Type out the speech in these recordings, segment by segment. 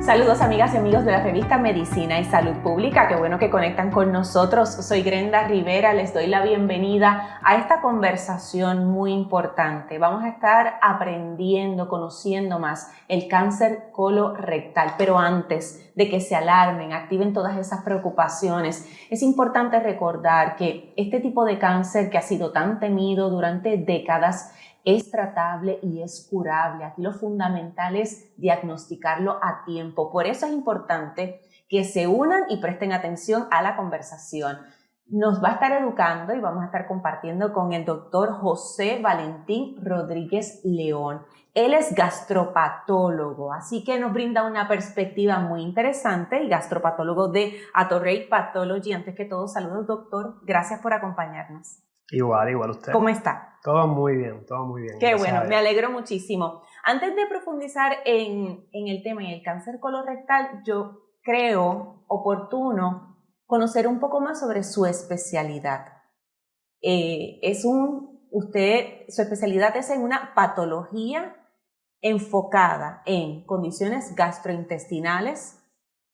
Saludos amigas y amigos de la revista Medicina y Salud Pública, qué bueno que conectan con nosotros. Soy Grenda Rivera, les doy la bienvenida a esta conversación muy importante. Vamos a estar aprendiendo, conociendo más el cáncer colorectal, pero antes de que se alarmen, activen todas esas preocupaciones, es importante recordar que este tipo de cáncer que ha sido tan temido durante décadas es tratable y es curable. Aquí lo fundamental es diagnosticarlo a tiempo. Por eso es importante que se unan y presten atención a la conversación. Nos va a estar educando y vamos a estar compartiendo con el doctor José Valentín Rodríguez León. Él es gastropatólogo, así que nos brinda una perspectiva muy interesante y gastropatólogo de Atorrey Pathology. Antes que todo, saludos doctor, gracias por acompañarnos. Igual usted. ¿Cómo está? Todo muy bien, todo muy bien. Qué bueno, me alegro muchísimo. Antes de profundizar en el tema, en el cáncer colorectal, yo creo oportuno conocer un poco más sobre su especialidad. Su especialidad es en una patología enfocada en condiciones gastrointestinales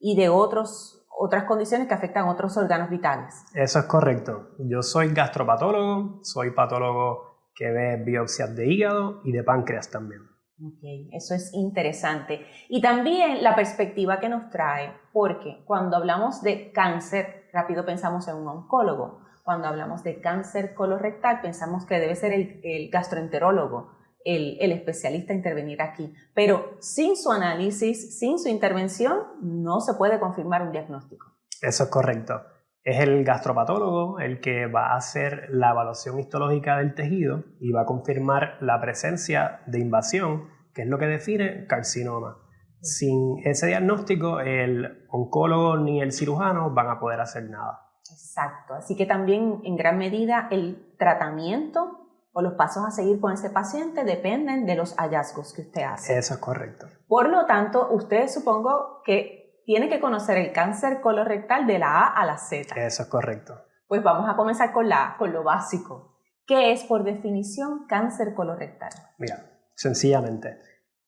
y de otras condiciones que afectan otros órganos vitales. Eso es correcto. Yo soy gastropatólogo, soy patólogo que ve biopsias de hígado y de páncreas también. Ok, eso es interesante. Y también la perspectiva que nos trae, porque cuando hablamos de cáncer, rápido pensamos en un oncólogo. Cuando hablamos de cáncer colorectal, pensamos que debe ser el gastroenterólogo, el especialista a intervenir aquí. Pero sin su análisis, sin su intervención, no se puede confirmar un diagnóstico. Eso es correcto. Es el gastropatólogo el que va a hacer la evaluación histológica del tejido y va a confirmar la presencia de invasión, que es lo que define carcinoma. Sin ese diagnóstico, el oncólogo ni el cirujano van a poder hacer nada. Exacto. Así que también en gran medida el tratamiento o los pasos a seguir con ese paciente dependen de los hallazgos que usted hace. Eso es correcto. Por lo tanto, usted supongo que tiene que conocer el cáncer colorectal de la A a la Z. Eso es correcto. Pues vamos a comenzar con lo básico. ¿Qué es, por definición, cáncer colorectal? Mira, sencillamente,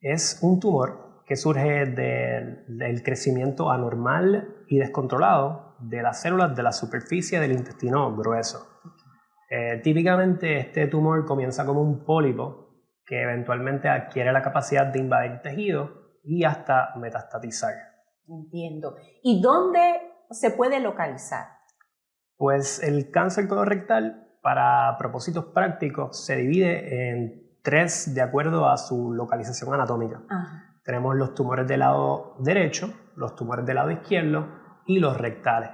es un tumor que surge del crecimiento anormal y descontrolado de las células de la superficie del intestino grueso. Típicamente este tumor comienza como un pólipo que eventualmente adquiere la capacidad de invadir tejido y hasta metastatizar. Entiendo. ¿Y dónde se puede localizar? Pues el cáncer colorectal, para propósitos prácticos, se divide en 3 de acuerdo a su localización anatómica. Ajá. Tenemos los tumores del lado derecho, los tumores del lado izquierdo y los rectales.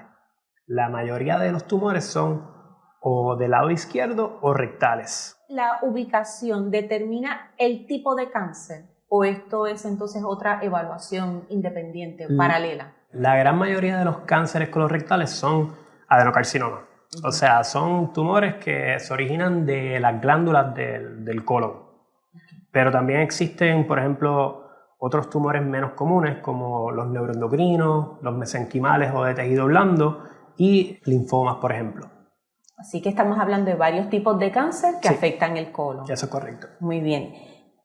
La mayoría de los tumores son o del lado izquierdo o rectales. ¿La ubicación determina el tipo de cáncer o esto es entonces otra evaluación independiente, paralela? La gran mayoría de los cánceres colorectales son adenocarcinoma. O sea, son tumores que se originan de las glándulas del colon. Pero también existen, por ejemplo, otros tumores menos comunes como los neuroendocrinos, los mesenquimales o de tejido blando y linfomas, por ejemplo. Así que estamos hablando de varios tipos de cáncer que afectan el colon. Eso es correcto. Muy bien.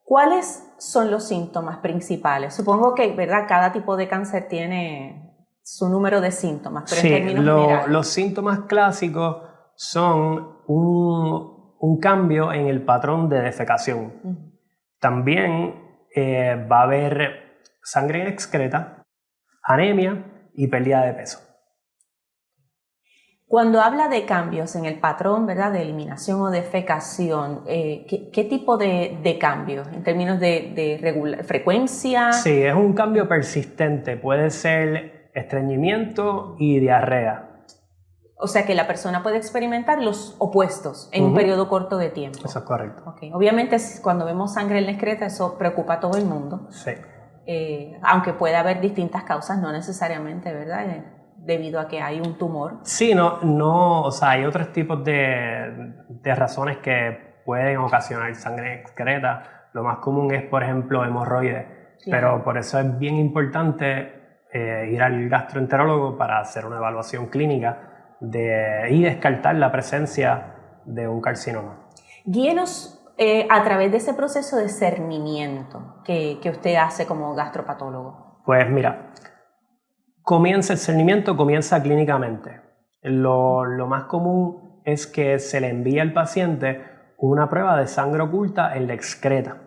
¿Cuáles son los síntomas principales? Supongo que, ¿verdad? Cada tipo de cáncer tiene su número de síntomas, pero en términos generales. Los síntomas clásicos son un cambio en el patrón de defecación. También va a haber sangre excreta, anemia y pérdida de peso. Cuando habla de cambios en el patrón, ¿verdad?, de eliminación o defecación, ¿qué tipo de cambios? ¿En términos de frecuencia? Sí, es un cambio persistente. Puede ser estreñimiento y diarrea. O sea que la persona puede experimentar los opuestos en un periodo corto de tiempo. Eso es correcto. Okay. Obviamente cuando vemos sangre en la excreta eso preocupa a todo el mundo. Sí. Aunque puede haber distintas causas, no necesariamente, ¿verdad?, debido a que hay un tumor. Sí, o sea, hay otros tipos de razones que pueden ocasionar sangre excreta. Lo más común es, por ejemplo, hemorroides. Sí. Pero por eso es bien importante ir al gastroenterólogo para hacer una evaluación clínica y descartar la presencia de un carcinoma. Guíenos a través de ese proceso de cernimiento que usted hace como gastropatólogo. Pues mira, el cernimiento comienza clínicamente. Lo más común es que se le envía al paciente una prueba de sangre oculta en la excreta.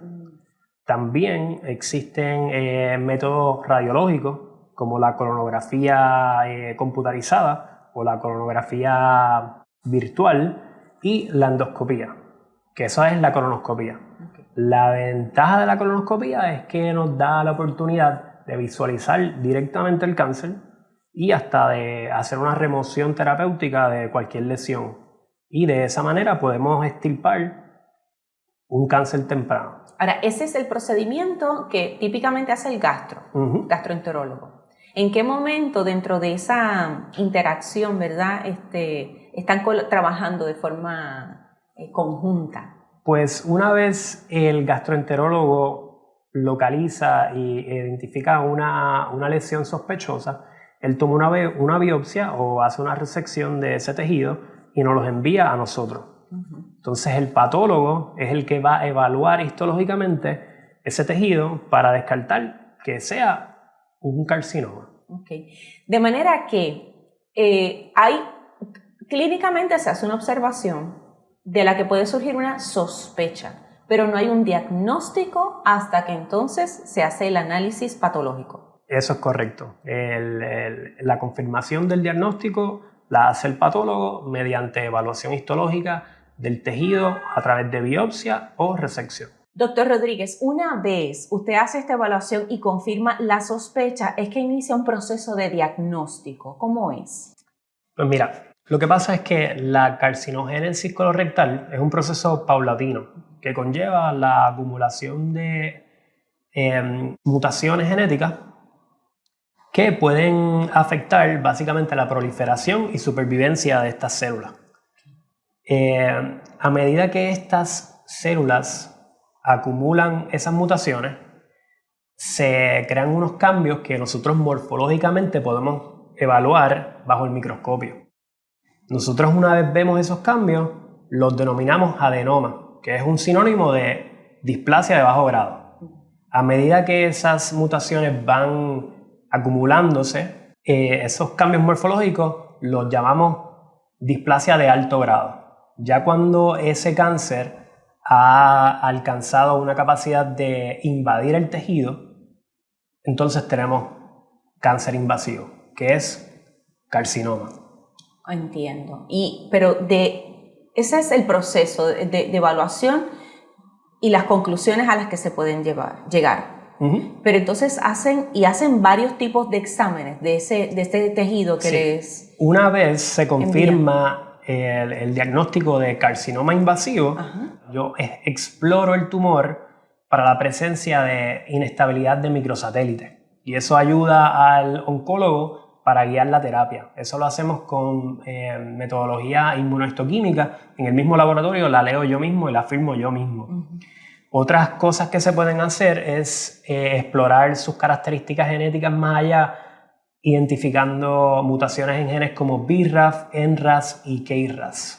También existen métodos radiológicos como la coronografía computarizada o la coronografía virtual y la endoscopía, que eso es la colonoscopía. Okay. La ventaja de la colonoscopía es que nos da la oportunidad de visualizar directamente el cáncer y hasta de hacer una remoción terapéutica de cualquier lesión. Y de esa manera podemos extirpar un cáncer temprano. Ahora, ese es el procedimiento que típicamente hace el gastroenterólogo. ¿En qué momento dentro de esa interacción, verdad, están trabajando de forma conjunta? Pues una vez el gastroenterólogo localiza e identifica una lesión sospechosa, él toma una biopsia o hace una resección de ese tejido y nos los envía a nosotros. Entonces el patólogo es el que va a evaluar histológicamente ese tejido para descartar que sea un carcinoma. Okay. De manera que clínicamente se hace una observación de la que puede surgir una sospecha, pero no hay un diagnóstico hasta que entonces se hace el análisis patológico. Eso es correcto. La confirmación del diagnóstico la hace el patólogo mediante evaluación histológica del tejido a través de biopsia o resección. Doctor Rodríguez, una vez usted hace esta evaluación y confirma la sospecha, es que inicia un proceso de diagnóstico. ¿Cómo es? Pues mira, lo que pasa es que la carcinogénesis colorectal es un proceso paulatino que conlleva la acumulación de mutaciones genéticas que pueden afectar básicamente la proliferación y supervivencia de estas células. A medida que estas células acumulan esas mutaciones, se crean unos cambios que nosotros morfológicamente podemos evaluar bajo el microscopio. Nosotros una vez vemos esos cambios, los denominamos adenoma, que es un sinónimo de displasia de bajo grado. A medida que esas mutaciones van acumulándose, esos cambios morfológicos los llamamos displasia de alto grado. Ya cuando ese cáncer ha alcanzado una capacidad de invadir el tejido, entonces tenemos cáncer invasivo, que es carcinoma. Entiendo. Pero ese es el proceso de evaluación y las conclusiones a las que se pueden llegar. Pero entonces hacen varios tipos de exámenes de este tejido que les... Una vez se confirma el diagnóstico de carcinoma invasivo, yo exploro el tumor para la presencia de inestabilidad de microsatélites. Y eso ayuda al oncólogo para guiar la terapia. Eso lo hacemos con metodología inmunohistoquímica. En el mismo laboratorio la leo yo mismo y la firmo yo mismo. Otras cosas que se pueden hacer es explorar sus características genéticas más allá, identificando mutaciones en genes como BRAF, NRAS y KRAS.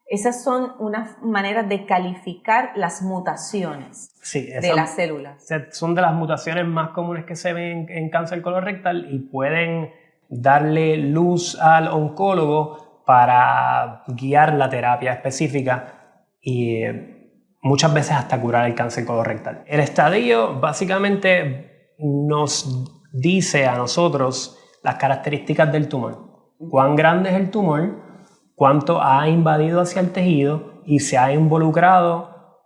Esas son unas maneras de calificar las mutaciones de las células. Son de las mutaciones más comunes que se ven en cáncer colorectal y pueden darle luz al oncólogo para guiar la terapia específica y muchas veces hasta curar el cáncer colorectal. El estadio básicamente nos dice a nosotros las características del tumor. Cuán grande es el tumor, cuánto ha invadido hacia el tejido y se ha involucrado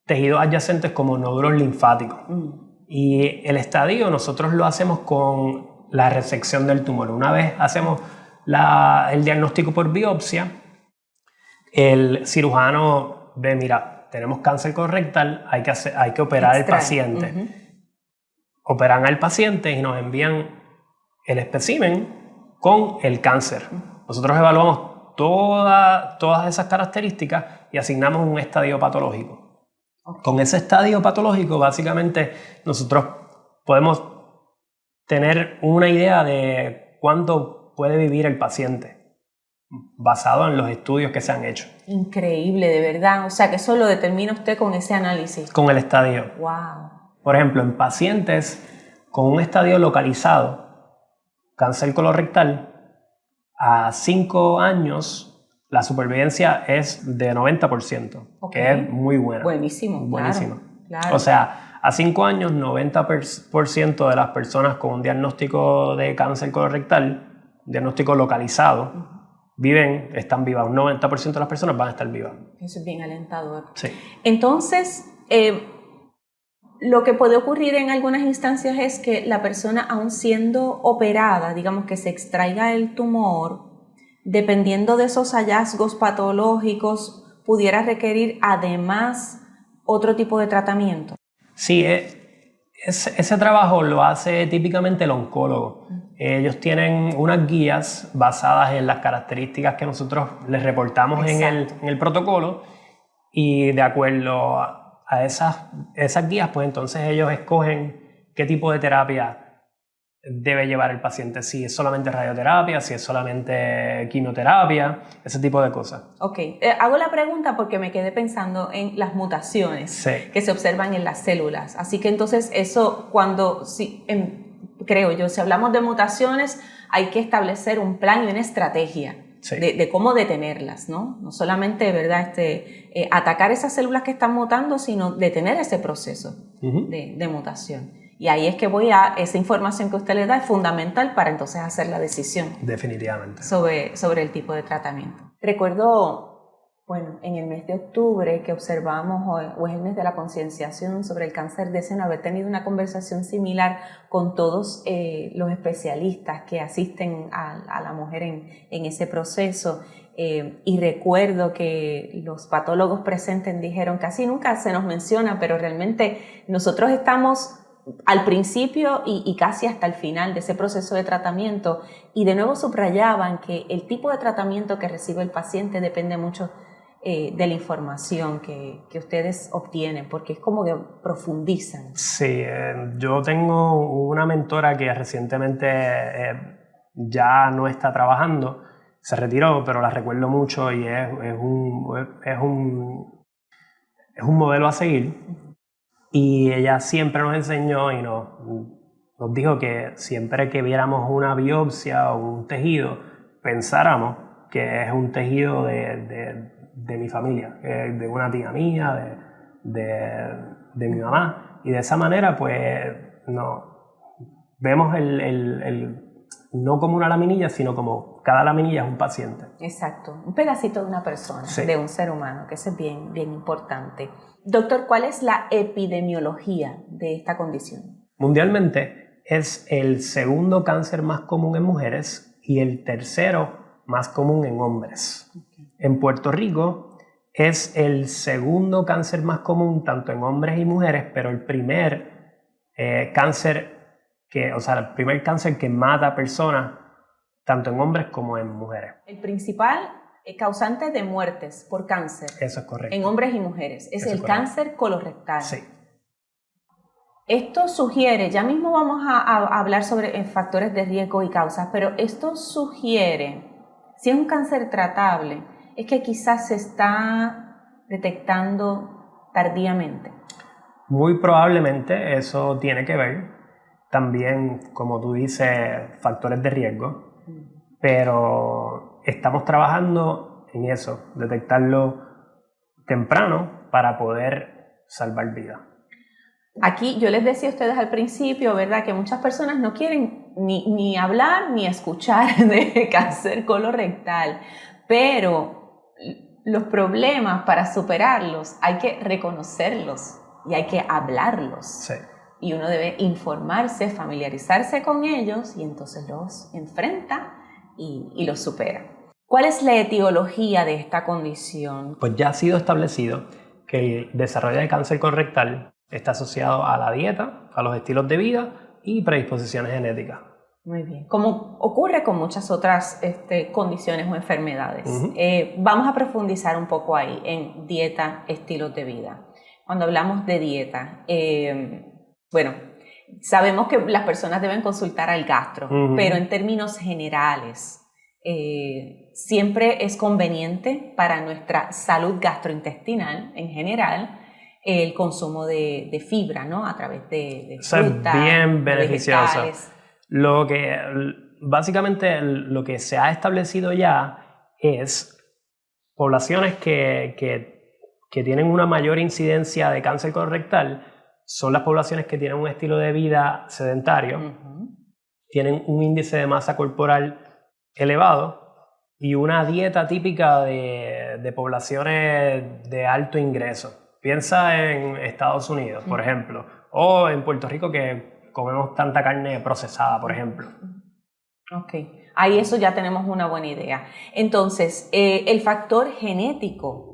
tejidos adyacentes como nódulos linfáticos. Y el estadio nosotros lo hacemos con la resección del tumor. Una vez hacemos el diagnóstico por biopsia, el cirujano ve, mira, tenemos cáncer colorectal, hay que operar al paciente. Operan al paciente y nos envían el espécimen con el cáncer. Nosotros evaluamos todas esas características y asignamos un estadio patológico. Con ese estadio patológico, básicamente, nosotros podemos tener una idea de cuánto puede vivir el paciente, basado en los estudios que se han hecho. Increíble, de verdad. O sea, que eso lo determina usted con ese análisis. Con el estadio. ¡Wow! Por ejemplo, en pacientes con un estadio localizado, cáncer colorectal, a 5 años la supervivencia es de 90%, que es muy buena. Buenísimo, buenísimo. Claro. O sea, a 5 años, 90% de las personas con un diagnóstico de cáncer colorectal, diagnóstico localizado, están vivas. Un 90% de las personas van a estar vivas. Eso es bien alentador. Sí. Entonces, lo que puede ocurrir en algunas instancias es que la persona, aun siendo operada, digamos que se extraiga el tumor, dependiendo de esos hallazgos patológicos, pudiera requerir además otro tipo de tratamiento. Sí, ese trabajo lo hace típicamente el oncólogo. Ellos tienen unas guías basadas en las características que nosotros les reportamos en el protocolo, y de acuerdo a esas guías, pues entonces ellos escogen qué tipo de terapia debe llevar el paciente, si es solamente radioterapia, si es solamente quimioterapia, ese tipo de cosas. Ok, hago la pregunta porque me quedé pensando en las mutaciones que se observan en las células. Así que entonces eso, creo yo, si hablamos de mutaciones, hay que establecer un plan y una estrategia de cómo detenerlas, ¿no? No solamente, ¿verdad? Atacar esas células que están mutando, sino detener ese proceso de mutación. Y ahí es que esa información que usted le da es fundamental para entonces hacer la decisión. Definitivamente. Sobre el tipo de tratamiento. Recuerdo, bueno, en el mes de octubre que observamos, o es el mes de la concienciación sobre el cáncer de seno, haber tenido una conversación similar con todos los especialistas que asisten a la mujer en ese proceso. Y recuerdo que los patólogos presentes dijeron, casi nunca se nos menciona, pero realmente nosotros estamos al principio y casi hasta el final de ese proceso de tratamiento, y de nuevo subrayaban que el tipo de tratamiento que recibe el paciente depende mucho de la información que ustedes obtienen, porque es como que profundizan. Sí, yo tengo una mentora que recientemente ya no está trabajando, se retiró, pero la recuerdo mucho y es un modelo a seguir. Y ella siempre nos enseñó y nos dijo que siempre que viéramos una biopsia o un tejido, pensáramos que es un tejido de mi familia, de una tía mía, de mi mamá. Y de esa manera, pues, vemos no como una laminilla, sino como cada laminilla es un paciente. Exacto, un pedacito de una persona, de un ser humano, que eso es bien, bien importante. Doctor, ¿cuál es la epidemiología de esta condición? Mundialmente es el segundo cáncer más común en mujeres y el tercero más común en hombres. En Puerto Rico es el segundo cáncer más común tanto en hombres y mujeres, pero el primer cáncer el primer cáncer que mata a personas tanto en hombres como en mujeres. El principal causante de muertes por cáncer. Eso es correcto. En hombres y mujeres es el cáncer colorectal. Sí. Esto sugiere, ya mismo vamos a hablar sobre factores de riesgo y causas, pero esto sugiere, si es un cáncer tratable, es que quizás se está detectando tardíamente. Muy probablemente eso tiene que ver. También, como tú dices, factores de riesgo, pero estamos trabajando en eso, detectarlo temprano para poder salvar vidas. Aquí yo les decía a ustedes al principio, ¿verdad?, que muchas personas no quieren ni hablar ni escuchar de cáncer colorectal, pero los problemas, para superarlos hay que reconocerlos y hay que hablarlos. Sí. Y uno debe informarse, familiarizarse con ellos y entonces los enfrenta y los supera. ¿Cuál es la etiología de esta condición? Pues ya ha sido establecido que el desarrollo de cáncer colorectal está asociado a la dieta, a los estilos de vida y predisposiciones genéticas. Muy bien. Como ocurre con muchas otras condiciones o enfermedades. Vamos a profundizar un poco ahí en dieta, estilos de vida. Cuando hablamos de dieta, bueno, sabemos que las personas deben consultar al gastro, pero en términos generales, siempre es conveniente para nuestra salud gastrointestinal en general el consumo de fibra, ¿no? A través de Eso frutas, es bien beneficioso. vegetales. Básicamente lo que se ha establecido ya es poblaciones que tienen una mayor incidencia de cáncer colorectal son las poblaciones que tienen un estilo de vida sedentario, tienen un índice de masa corporal elevado y una dieta típica de poblaciones de alto ingreso. Piensa en Estados Unidos, por ejemplo, o en Puerto Rico que comemos tanta carne procesada, por ejemplo. Ok, ahí eso ya tenemos una buena idea. Entonces, el factor genético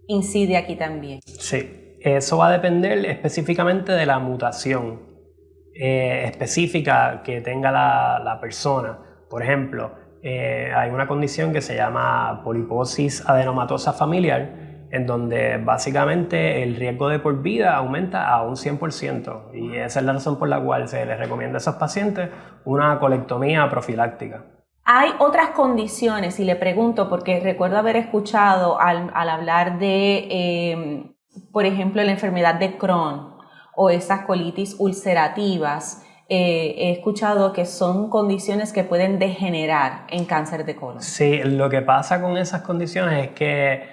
incide aquí también. Sí, eso va a depender específicamente de la mutación específica que tenga la persona. Por ejemplo, hay una condición que se llama poliposis adenomatosa familiar, en donde básicamente el riesgo de por vida aumenta a un 100%, y esa es la razón por la cual se les recomienda a esos pacientes una colectomía profiláctica. Hay otras condiciones, y le pregunto porque recuerdo haber escuchado al hablar de, por ejemplo, la enfermedad de Crohn o esas colitis ulcerativas, he escuchado que son condiciones que pueden degenerar en cáncer de colon. Sí, lo que pasa con esas condiciones es que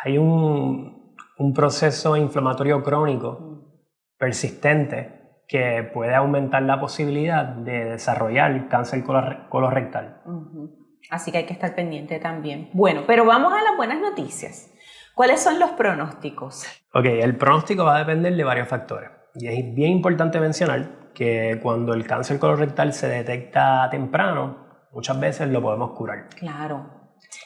hay un proceso inflamatorio crónico persistente que puede aumentar la posibilidad de desarrollar cáncer colorectal. Así que hay que estar pendiente también. Bueno, pero vamos a las buenas noticias. ¿Cuáles son los pronósticos? Ok, el pronóstico va a depender de varios factores. Y es bien importante mencionar que cuando el cáncer colorectal se detecta temprano, muchas veces lo podemos curar. Claro.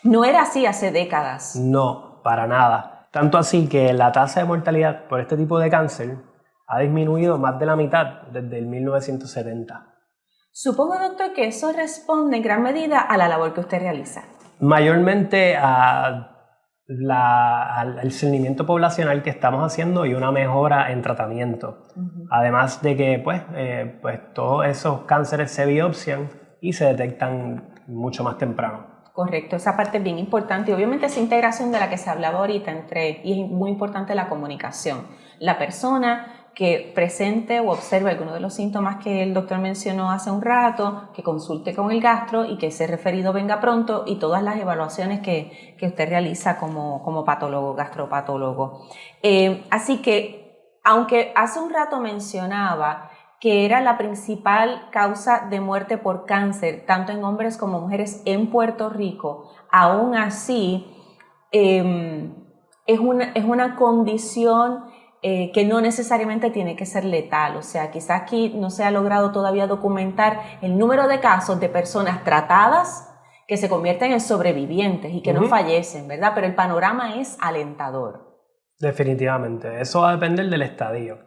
No era así hace décadas. No, para nada. Tanto así que la tasa de mortalidad por este tipo de cáncer ha disminuido más de la mitad desde el 1970. Supongo, doctor, que eso responde en gran medida a la labor que usted realiza. Mayormente al discernimiento poblacional que estamos haciendo y una mejora en tratamiento. Además de que pues todos esos cánceres se biopsian y se detectan mucho más temprano. Correcto, esa parte es bien importante y obviamente esa integración de la que se hablaba ahorita y es muy importante la comunicación. La persona que presente o observe alguno de los síntomas que el doctor mencionó hace un rato, que consulte con el gastro y que ese referido venga pronto, y todas las evaluaciones que usted realiza como patólogo, gastropatólogo. Así que, aunque hace un rato mencionaba que era la principal causa de muerte por cáncer, tanto en hombres como mujeres en Puerto Rico, aún así es una condición que no necesariamente tiene que ser letal. O sea, quizás aquí no se ha logrado todavía documentar el número de casos de personas tratadas que se convierten en sobrevivientes y que no fallecen, ¿verdad? Pero el panorama es alentador. Definitivamente, eso va a depender del estadio.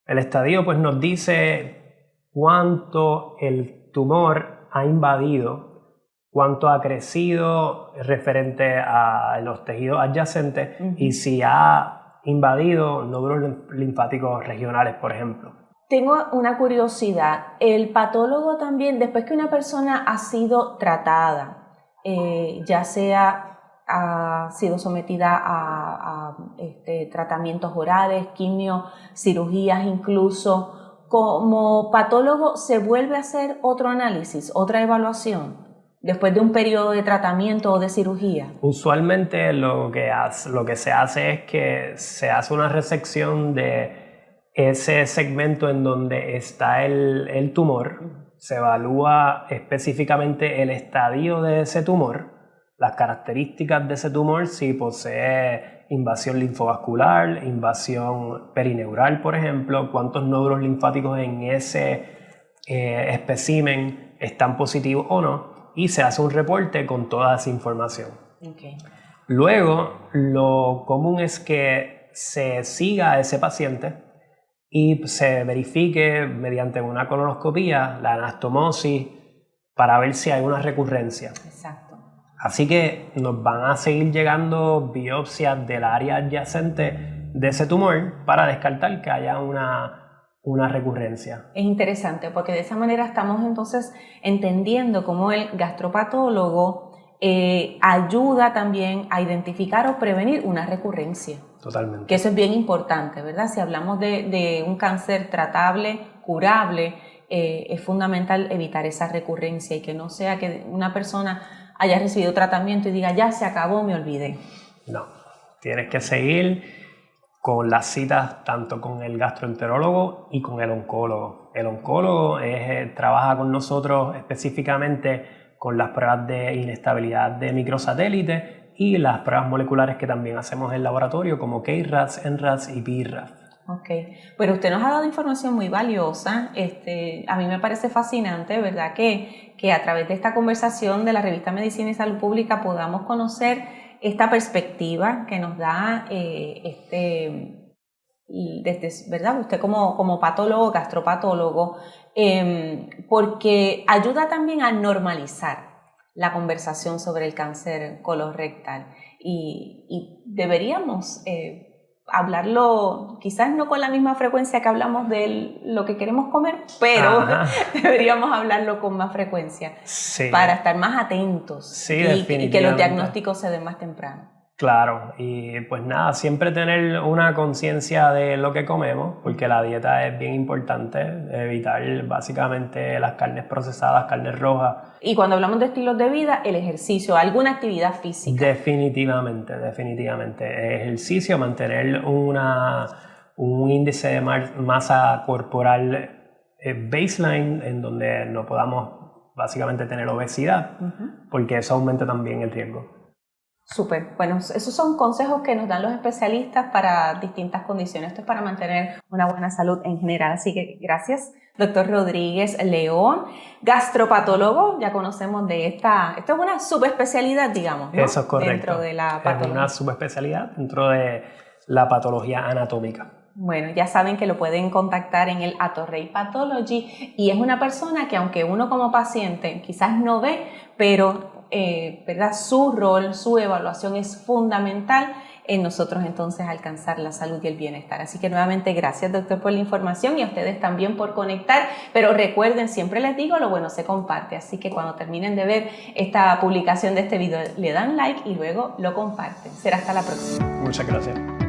El estadio pues nos dice cuánto el tumor ha invadido, cuánto ha crecido referente a los tejidos adyacentes y si ha invadido nódulos linfáticos regionales, por ejemplo. Tengo una curiosidad. El patólogo también, después que una persona ha sido tratada, ya sea ha sido sometida a tratamientos orales, quimio, cirugías incluso, como patólogo se vuelve a hacer otro análisis, otra evaluación después de un periodo de tratamiento o de cirugía. Usualmente lo que se hace es que se hace una resección de ese segmento en donde está el tumor, se evalúa específicamente el estadio de ese tumor, las características de ese tumor, si posee invasión linfovascular, invasión perineural, por ejemplo, cuántos nódulos linfáticos en ese espécimen están positivos o no, y se hace un reporte con toda esa información. Okay. Luego, lo común es que se siga a ese paciente y se verifique mediante una colonoscopía la anastomosis para ver si hay una recurrencia. Exacto. Así que nos van a seguir llegando biopsias del área adyacente de ese tumor para descartar que haya una recurrencia. Es interesante porque de esa manera estamos entonces entendiendo cómo el gastropatólogo ayuda también a identificar o prevenir una recurrencia. Totalmente. Que eso es bien importante, ¿verdad? Si hablamos de un cáncer tratable, curable, es fundamental evitar esa recurrencia y que no sea que una persona haya recibido tratamiento y diga, ya se acabó, me olvidé. No, tienes que seguir con las citas tanto con el gastroenterólogo y con el oncólogo. El oncólogo trabaja con nosotros específicamente con las pruebas de inestabilidad de microsatélite y las pruebas moleculares que también hacemos en laboratorio como KRAS, NRAS y BRAF. Ok, pero usted nos ha dado información muy valiosa. A mí me parece fascinante, ¿verdad? Que a través de esta conversación de la revista Medicina y Salud Pública podamos conocer esta perspectiva que nos da ¿verdad? Usted como patólogo, gastropatólogo, porque ayuda también a normalizar la conversación sobre el cáncer colorectal y deberíamos hablarlo, quizás no con la misma frecuencia que hablamos de lo que queremos comer, pero deberíamos hablarlo con más frecuencia, sí, para estar más atentos, sí, y que los diagnósticos se den más temprano. Claro, y pues nada, siempre tener una conciencia de lo que comemos, porque la dieta es bien importante, evitar básicamente las carnes procesadas, carnes rojas. Y cuando hablamos de estilos de vida, el ejercicio, alguna actividad física. Definitivamente. Ejercicio, mantener un índice de masa corporal baseline, en donde no podamos básicamente tener obesidad, porque eso aumenta también el riesgo. Súper, bueno, esos son consejos que nos dan los especialistas para distintas condiciones. Esto es para mantener una buena salud en general, así que gracias, doctor Rodríguez León, gastropatólogo. Ya conocemos de esto es una subespecialidad, digamos, ¿no? Eso es correcto. Dentro de la patología. Es una subespecialidad dentro de la patología anatómica. Bueno, ya saben que lo pueden contactar en el Atorrey Pathology y es una persona que aunque uno como paciente quizás no ve, pero ¿verdad? Su rol, su evaluación es fundamental en nosotros entonces alcanzar la salud y el bienestar. Así que nuevamente gracias, doctor, por la información y a ustedes también por conectar, pero recuerden, siempre les digo, lo bueno se comparte, así que cuando terminen de ver esta publicación de este video le dan like y luego lo comparten. Será hasta la próxima. Muchas gracias.